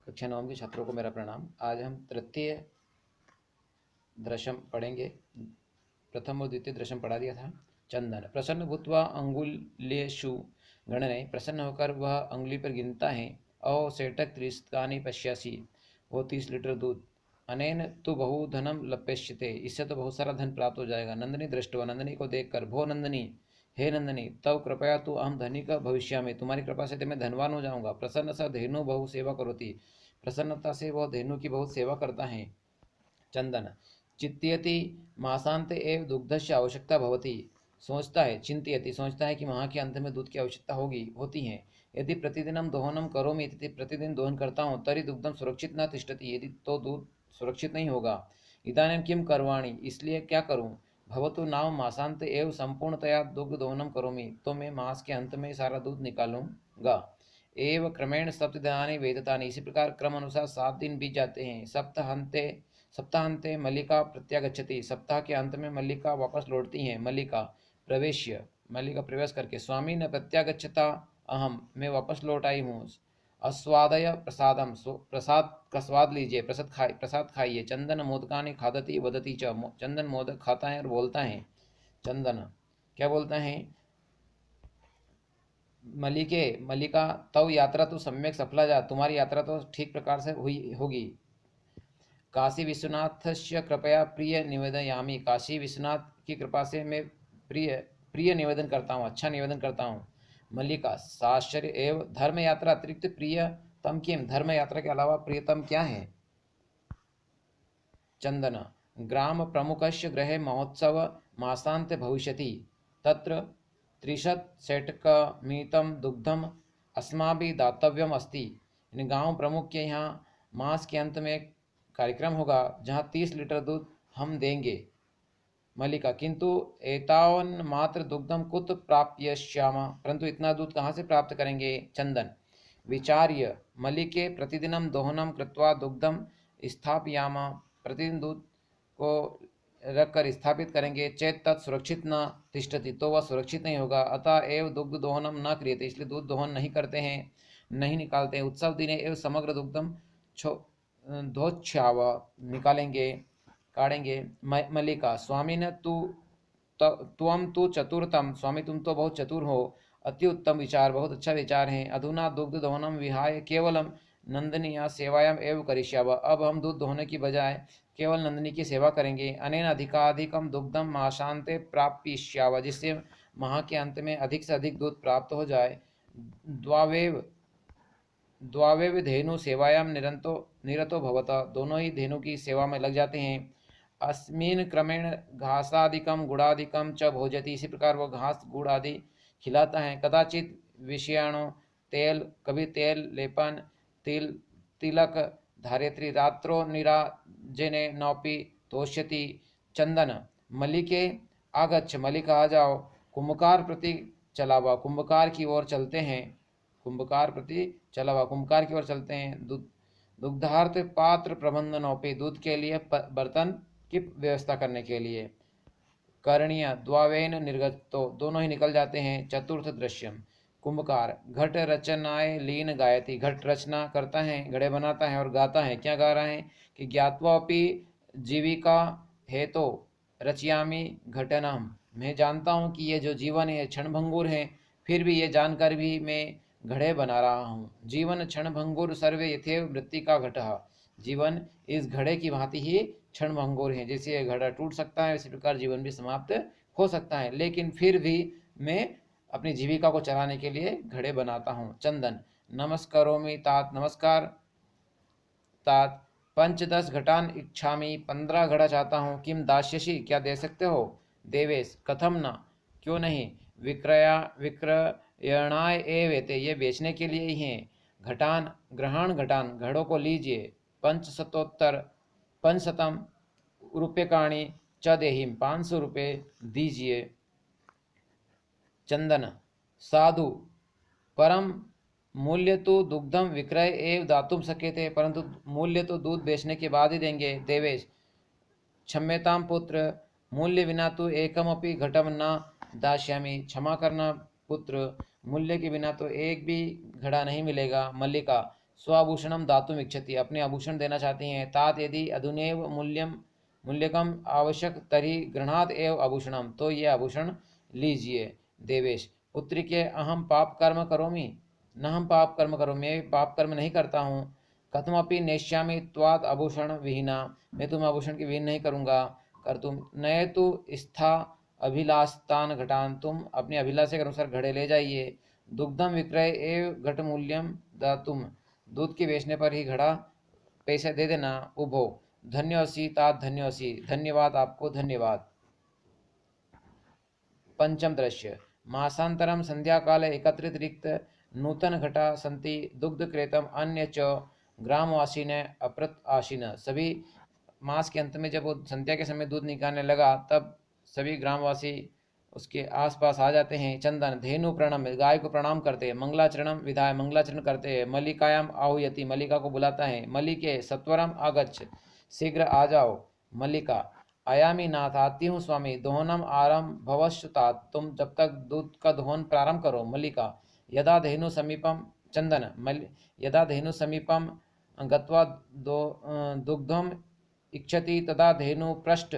कक्षा 9 के छात्रों को मेरा प्रणाम। आज हम तृतीय दृश्यम पढ़ेंगे। प्रथम और द्वितीय दृश्यम पढ़ा दिया था। चंदन प्रसन्न भूत्वा अंगुल्येषु गणने, प्रसन्न होकर वह अंगुली पर गिनता है। औ सेटक त्रिस्तानि पश्यासि, वो 30 लीटर दूध। अनेन तु बहु धनम लप्यश्यते, इससे तो बहुत सारा धन प्राप्त हो जाएगा। नंदिनी दृष्टवा, नंदिनी को देखकर, भो नंदिनी, हे नंदिनी, तव कृपया तु अहम धनिक भविष्यामि, तुम्हारी कृपा से मैं धनवान हो जाऊंगा। प्रसन्न स धेनु बहु सेवा करोति, प्रसन्नता से वह धेनु की बहुत सेवा करता है। चंदन चिंत्यति मासांते एव दुग्धस्य आवश्यकता भवति, सोचता है, चिंत्यति सोचता है कि माह के अंत में दूध की आवश्यकता होती है। यदि प्रतिदिनम दोहनम करोमि, यदि प्रतिदिन दोहन करता हूँ, तरी दुग्धम सुरक्षित न तिष्ठति, यदि तो दूध सुरक्षित नहीं होगा। इदानीं किम करवाणि, इसलिए क्या करूं। भवतु नाम मासांत एव संपूर्णतया दुग्ध दोहनम करोमि, तो मैं मास के अंत में सारा दूध निकालूंगा। एव क्रमेण सप्तदिनानि वेदतानि, इसी प्रकार क्रम अनुसार 7 दिन बीत जाते हैं। सप्ताहांते मल्लिका प्रत्यागच्छति, सप्ताह के अंत में मल्लिका वापस लौटती हैं। मल्लिका प्रवेश करके, स्वामी न प्रत्यागच्छता अहम, मैं वापस लौट आई हूँ। अस्वादय प्रसादम, प्रसाद का स्वाद लीजिए, प्रसाद खाइए। चंदन मोदकानि खादति वदति च, चंदन मोदक खाता है और बोलता है। चंदन क्या बोलता है। मल्लिका तव यात्रा तो सम्यक सफला जा, तुम्हारी यात्रा तो ठीक प्रकार से हुई होगी। काशी विश्वनाथस्य कृपया प्रिय निवेदयामी, काशी विश्वनाथ की कृपा से मैं प्रिय प्रिय निवेदन करता हूँ, अच्छा निवेदन करता हूँ। मल्लिका साश्चर्य एव धर्म यात्रा अतिरिक्त प्रियतम किम, धर्म यात्रा के अलावा प्रियतम क्या है। चंदन ग्राम प्रमुखस्य गृहे महोत्सव मासांत भविष्यति, तत्र 30 दुग्धम अस्माभिः दातव्यम अस्ति, गांव प्रमुख के यहाँ मास के अंत में कार्यक्रम होगा जहाँ 30 लीटर दूध हम देंगे। मल्लिका किंतु एतावन मात्र दुग्धम कुत प्राप्यश्याम, परंतु इतना दूध कहाँ से प्राप्त करेंगे। चंदन विचार्य मल्लिके प्रतिदिनम दोहनम कृत्वा दुग्धम स्थापयाम, प्रतिदिन दूध को रखकर स्थापित करेंगे। चेत तत् सुरक्षित न तिष्ठति, तो वह सुरक्षित नहीं होगा। अतः एव दुग्ध दोहनम न क्रियते, इसलिए दूध दोहन नहीं करते हैं, नहीं निकालते हैं। उत्सव दिने एव समग्र दुग्धम धोच्छाव, निकालेंगे, काढ़ेंगे। मल्लिका स्वामी न त्वम तु चतुरतम, स्वामी तुम तो बहुत चतुर हो। अति उत्तम विचार, बहुत अच्छा विचार है। अधुना दुग्ध दोहनम विहाय केवलम नंदनीया सेवायाम एव करिष्याव, अब हम दूध दोहने की बजाय केवल नंदिनी की सेवा करेंगे। अनेन अधिकाधिकम दुग्धम माशांते प्राप्यिष्याव, जिससे माह के अंत में अधिक से अधिक दूध प्राप्त हो जाए। द्वावेव धेनु सेवायाम निरतो भवता, दोनों ही धेनु की सेवा में लग जाते हैं। अस्मिन क्रमेण घासादिकम गुड़ादिकम च भोजति, इसी प्रकार वो घास गुड़ आदि खिलाता है। कदाचित विषयाणु तेल, कभी तेल लेपन, तिलक धारित्री, रात्रो निराजने नौपि तोष्यति। चंदन मल्लिके आगच्छ, मल्लिका आ जाओ। कुंभकार प्रति चलावा, कुंभकार की ओर चलते हैं। कुंभकार प्रति चलावा, कुंभकार की ओर चलते हैं। दुग्धार्थ पात्र प्रबंधनोपि, दूध के लिए बर्तन की व्यवस्था करने के लिए। करणीय द्वावेन निर्गतो, दोनों ही निकल जाते हैं। चतुर्थ दृश्यम कुंभकार घट रचनाए लीन गायति, घट रचना करता है, घड़े बनाता है और गाता है। क्या गा रहा है कि ज्ञात्वापि जीविका हेतो रचयामि घटनम, मैं जानता हूँ कि ये जो जीवन है क्षणभंगुर है, फिर भी ये जानकर भी मैं घड़े बना रहा हूँ। जीवन क्षणभंगुर सर्वे यथेव मृत्तिका घटः, जीवन इस घड़े की भांति ही क्षणभंगुर है। जैसे ये घड़ा टूट सकता है, इसी प्रकार जीवन भी समाप्त हो सकता है, लेकिन फिर भी मैं अपनी जीविका को चलाने के लिए घड़े बनाता हूँ। चंदन नमस्कारोमि तात, नमस्कार तात। 15 घटान इच्छामि, 15 घड़ा चाहता हूँ। किम दास्यसि, क्या दे सकते हो। देवेश कथम न, क्यों नहीं। विक्रयणाय एवेते, ये बेचने के लिए ही हैं। घटान ग्रहण, घटान घड़ों को लीजिए। पंचशतम रूप्यकाणि च देहिम, 500 रुपये दीजिए। चंदन साधु परम मूल्य तो दुग्धम विक्रय एव दातुम शक्यते, परंतु मूल्य तो दूध बेचने के बाद ही देंगे। देवेश क्षम्यताम पुत्र, मूल्य बिना तो एकमपि घटम न दास्यामि, क्षमा करना पुत्र, मूल्य के बिना तो एक भी घड़ा नहीं मिलेगा। मल्लिका स्वाभूषणम दातुम इच्छति, अपने आभूषण देना चाहती हैं। तात यदि अधुनेव मूल्यकम आवश्यक तरी गृहात एव आभूषणम, तो ये आभूषण लीजिए। देवेश पुत्री के अहम पाप कर्म करोमि, न हम पाप कर्म करो, मैं पाप कर्म नहीं करता हूँ। कथमपि नेष्यामि त्वात् आभूषण विहीना, मैं तुम आभूषण की विहीन नहीं करूँगा। कर तुम नए तो स्था अभिलाषतान घटान, तुम अपनी अभिलाषा के अनुसार घड़े ले जाइए। दुग्धम विक्रय एव घट मूल्यम दातुम, दूध के बेचने पर ही घड़ा पैसे दे देना। उभो धन्योसी तात धन्योसी, धन्यवाद आपको, धन्यवाद। पंचम दृश्य मासांतरम संध्या काले एकत्रित रिक्त नूतन घटा संति दुग्ध क्रेतम अन्य च ग्रामवासी ने अप्रत आशीन, सभी मास के अंत में जब वो संध्या के समय दूध निकालने लगा तब सभी ग्रामवासी उसके आसपास आ जाते हैं। चंदन धेनु प्रणम, गाय को प्रणाम करते हैं। मंगलाचरणम विधाय, मंगलाचरण करते हैं। मल्लिकायाम आहुयति, मल्लिका को बुलाता है। मल्लिके सत्वरम आगच्छ, शीघ्र आ जाओ। मल्लिका आयामी नाथ, आती हूँ स्वामी। दोहनम आरंभ भवश्युतात, तुम जब तक दूध का दोहन प्रारंभ करो। मल्लिका यदा धेनु समीपम, चंदन यदा धेनु समीपम गत्वा दुग्धम इच्छति तदा धेनु पृष्ठ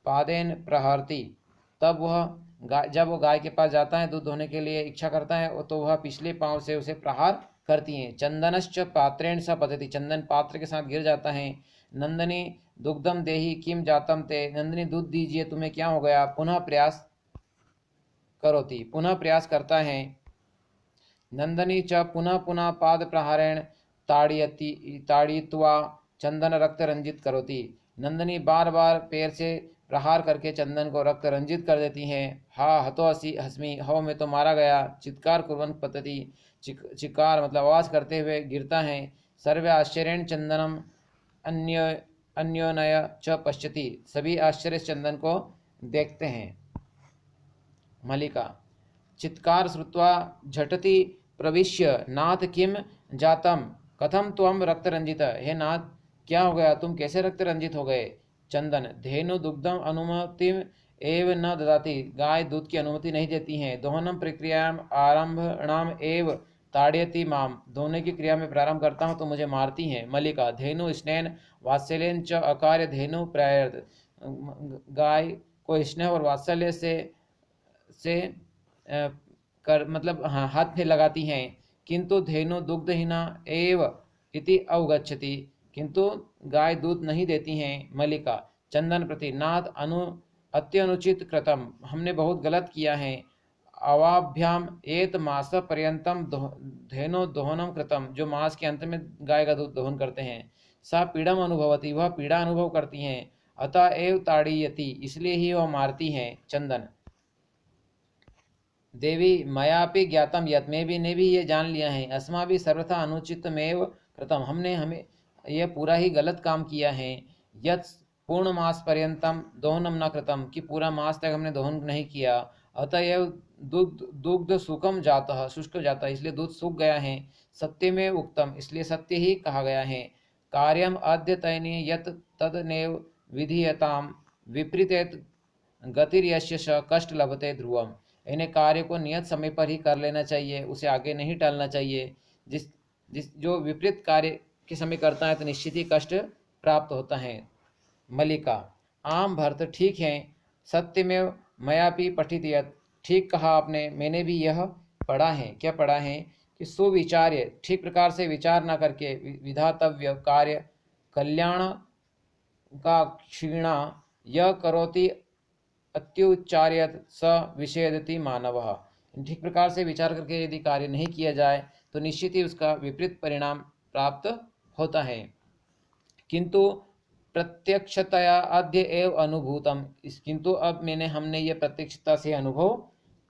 पादेन प्रहरति, तब वह जब वो गाय के पास जाता है दूध धोने के लिए इच्छा करता है तो वह पिछले पांव से उसे प्रहार करती हैं। चंदनश्च पात्रेण स पतति, चंदन पात्र के साथ गिर जाता है। नंदनी दुग्धम देहि किम जातम ते, नंदनी दूध दीजिए तुम्हें क्या हो गया। पुनः प्रयास करोति, पुनः प्रयास करता है। नंदनी च पुनः पुनः पाद प्रहारेण ताड़यित्वा चंदन रक्त रंजित करोति, नंदनी बार बार पैर से प्रहार करके चंदन को रक्त रंजित कर देती हैं। हा हतो असि हस्मी, हो मैं तो मारा गया। चित्कार कुर्वन् पतति, चिकार मतलब आवाज करते हुए गिरता है। सर्वे आश्चर्येण चंदनम अन्योनय च पश्यति, सभी आश्चर्य चंदन को देखते हैं। मल्लिका चित्कार श्रुत्वा झटति प्रविश्य, नाथ किम जातम कथम त्वम रक्त रंजित, हे नाथ क्या हो गया, तुम कैसे रक्त रंजित हो गए। चंदन धेनु दुग्धम अनुमति एव न ददाति, गाय दूध की अनुमति नहीं देती हैं। दोहनम प्रक्रियाम आरंभणाम एव ताड़यति माम, धोने की क्रिया में प्रारंभ करता हूँ तो मुझे मारती हैं। मल्लिका धेनु स्नेन वात्सल्यन च अकार्य धेनु प्रायर्थ, गाय को स्नेह और वात्सल्य से मतलब हाथ में लगाती हैं। किंतु धेनु दुग्धहीना एव इति अवगच्छति, किंतु गाय दूध नहीं देती हैं। मल्लिका चंदन प्रति नाथ अत्यनुचित कृतम, हमने बहुत गलत किया है। अवाभ्याम एत मास पर्यंतम धेनो दोहनम कृतम, जो मास के अंत में गाय का दूध दोहन करते हैं। सा पीड़म अनुभवती, वह पीड़ा अनुभव करती हैं। अतः एव ताड़ीयति, इसलिए ही वह मारती हैं। चंदन देवी मयापि ज्ञातम यत्, में भी ने भी ये जान लिया है। अस्मा भी सर्वथा अनुचितमेव कृतम, हमने हमें यह पूरा ही गलत काम किया है। यत् पूर्ण मास पर्यंतम दोहनम न कृतम, कि पूरा मास तक हमने दोहन नहीं किया। अतएव दुग्ध सुखम जाता, शुष्क जाता, इसलिए दूध सूख गया है। सत्य में उक्तम, इसलिए सत्य ही कहा गया है। कार्यम अद्यतने यत् तदनेव विधीयताम विपरीत गतिर्यस्य स कष्ट लभते ध्रुवम, इन्हें कार्य को नियत समय पर ही कर लेना चाहिए, उसे आगे नहीं टालना चाहिए। जिस जो विपरीत कार्य के समय करता है तो निश्चित ही कष्ट प्राप्त होता है। मल्लिका आम भरत, ठीक है। सत्य में मयापि पठित यत्, ठीक कहा आपने, मैंने भी यह पढ़ा है। क्या पढ़ा है कि सुविचार्य, ठीक प्रकार से विचार न करके विधातव्य कार्य कल्याण का क्षीणा यह करोति अत्युच्चार्यत स विषेदति मानवः, ठीक प्रकार से विचार करके यदि कार्य नहीं किया जाए तो निश्चित ही उसका विपरीत परिणाम प्राप्त होता है। किंतु प्रत्यक्षतया अद्य एव अनुभूतम, किंतु अब हमने ये प्रत्यक्षता से अनुभव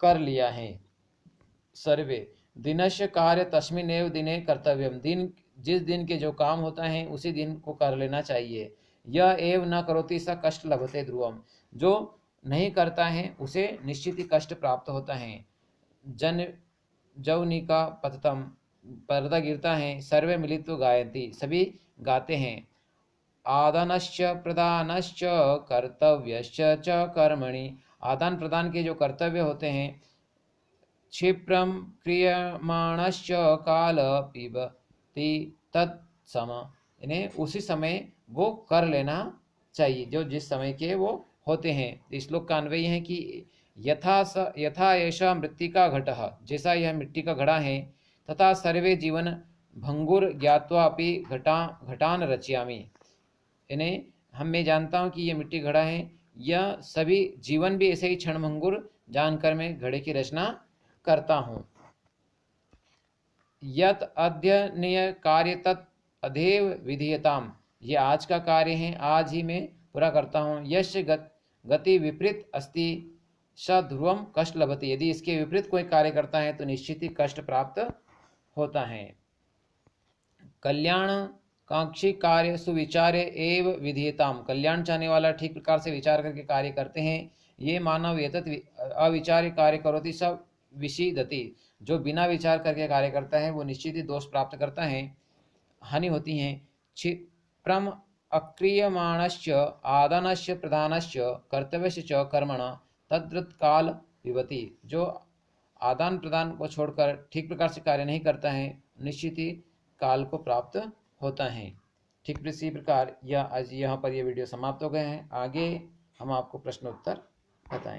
कर लिया है। सर्वे दिनस्य कार्य तस्मिन् एव दिने कर्तव्यम, दिन जिस दिन के जो काम होता है उसी दिन को कर लेना चाहिए। यह एव न करोति स कष्ट लभते ध्रुवम, जो नहीं करता है उसे निश्चित ही कष्ट प्राप्त होता है। जन जौनिका पततम, पर्दा गिरता है। सर्वे मिलित्वा गायन्ति, सभी गाते हैं। आदानश्च प्रदानश्च कर्तव्यश्च च कर्मणि, आदान प्रदान के जो कर्तव्य होते हैं। क्षिप्रम क्रियमाणश्च काल पिबति तत्सम, इन्हें उसी समय वो कर लेना चाहिए जो जिस समय के वो होते हैं। इस श्लोक का अन्वय है कि यथा ऐसा मृत्तिका घटः, जैसा यह मिट्टी का घड़ा है, तथा सर्वे जीवन भंगुर ज्ञात्वा अपि घटान रचयामि, इन्हें मैं जानता हूँ कि ये मिट्टी घड़ा है, यह सभी जीवन भी ऐसे ही क्षणभंगुर जानकर मैं घड़े की रचना करता हूँ। यत अध्ययनीय कार्य तत् अधेव विधीयताम, ये आज का कार्य है, आज ही मैं पूरा करता हूँ। यश गति विपरीत अस्ति स ध्रुवम कष्ट लभते, यदि इसके विपरीत कोई कार्य करता है तो निश्चित ही कष्ट प्राप्त होता है। कल्याण कांक्षी कार्य सुविचार्य एव विधीयताम, कल्याण चाहने वाला ठीक प्रकार से विचार करके कार्य करते हैं। ये मानव एतत् अविचार्य कार्य करोति सब विषीदति, जो बिना विचार करके कार्य करता है वो निश्चित ही दोष प्राप्त करता है, हानि होती है। क्षिप्रम अक्रियमाणश्च आदानश्च प्रदानश्च कर्तव्यश्च च कर्मण तद्रुत विभति, जो आदान प्रदान को छोड़कर ठीक प्रकार से कार्य नहीं करता है निश्चित ही काल को प्राप्त होता है। ठीक इसी प्रकार यह आज यहाँ पर यह वीडियो समाप्त हो गए हैं। आगे हम आपको प्रश्नोत्तर बताएं।